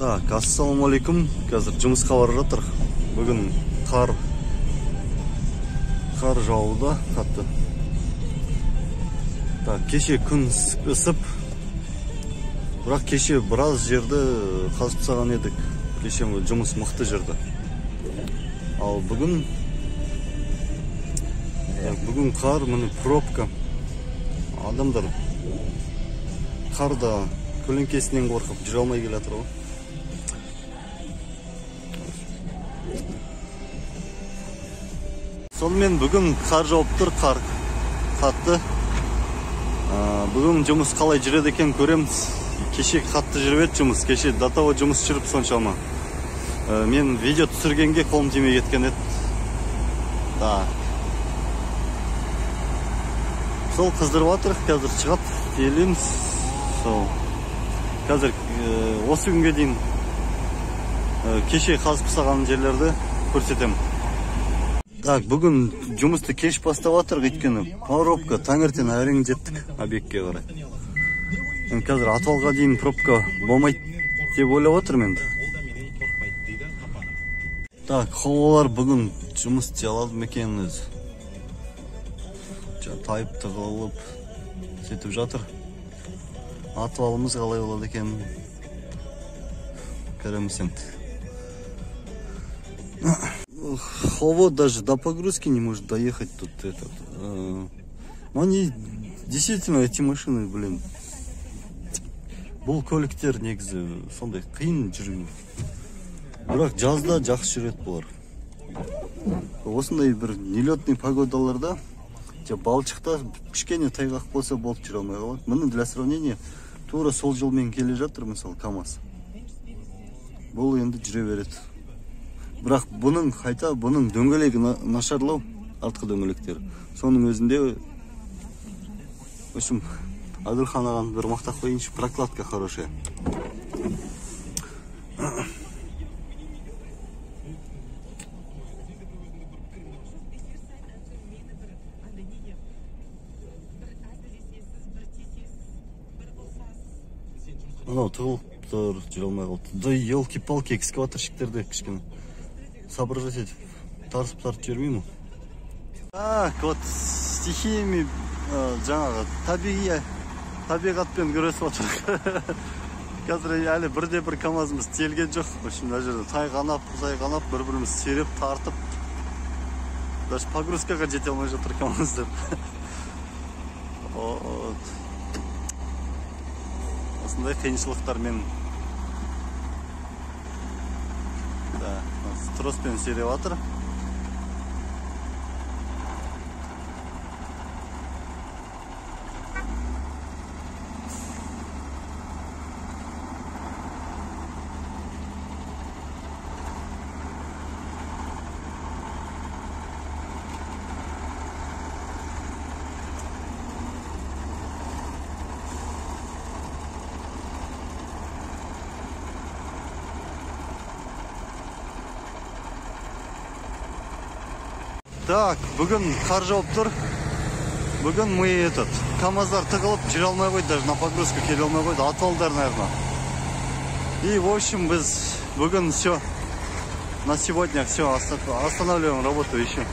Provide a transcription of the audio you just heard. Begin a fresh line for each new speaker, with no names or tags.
Так, ассалаумалейкум. Қазір жұмысқа барып жатыр. Бүгін қар жауда қатты. Так, кеше күн ысып. Бірақ кеше біраз жерді қазып тастаған едік. Кеше жұмыс мықты жерді. Ал бүгін қар, міне пробка. Адамдар қарда көлеңкесінен қорқып жүре алмай келе жатыр ғой. Сонымен бүгін қар жауып тұр, қар қатты. Бүгін жұмыс қалай жүреді екен көреміз. Кеше қатты жүріп еді жұмыс, кеше датаға жұмыс жүріп соншама. Мен видео түсіргенге қолым тимей кеткен еді. Сол қыздырып жатыр, қазір шығады, елеміз. Қазір осы күнге дейін кеше қазып тастаған жерлерді көрсетемін. Так, бүгін жұмысты кеш бастап жатыр, өйткені пробка таңертең әрең жеттік объектке қарай. Қазір атвалға дейін пробка болмайды деп ойлап отырмын енді. Так, холалар бүгін жұмыс істей алады ма екен өзі? Тайып тығылып сөйтіп жатыр. Атвалымыз қалай болады екен? Көреміз енді. Хово даже до погрузки не может доехать тут этот. Но они действительно эти машины, блин. Бұл көліктер негізі сондай қиын жүру. Бірақ жазда жақсы жүреді бұлар. Осындай бір нелетный погодаларда, балшықта кішкене тайғақ болса болып жүре алмай қалады. Міне для сравнения тура сол жолмен келе жатыр, мысалы КамАЗ. Бұл енді жүре береді. Бірақ бұның дөңгелегі нашарлау, артқы дөңгелектері. Соның өзінде, в общем, Адылхан ағаны бір мақтақ қойыншы, прокладка хорошая. Анау тығылып тұр, жүре алмай қалды. Да елки-палки экскаваторщиктерді кішкене соображать етіп, тарсып-тарып жүрмей ме? Так, вот стихиями жаңағы табиғатпен күресіп отыр. Қазір әлі бірде-бір КамАЗымыз тиелген жоқ. Мына жерде тайғанап, бір-біріміз сереп, тартып. Даже погрузкаға жете алмай жатыр КамАЗдар. Осындай қиыншылықтармен троспен сереп жатыр. Так, бүгін қар жауып тұр. Бүгін КамАЗдар тығылып жүре алмай қойды, даже на погрузку келе алмай қойды, атвалдар, наверное. И в общем біз бүгін все, на сегодня все, останавливаем работу еще.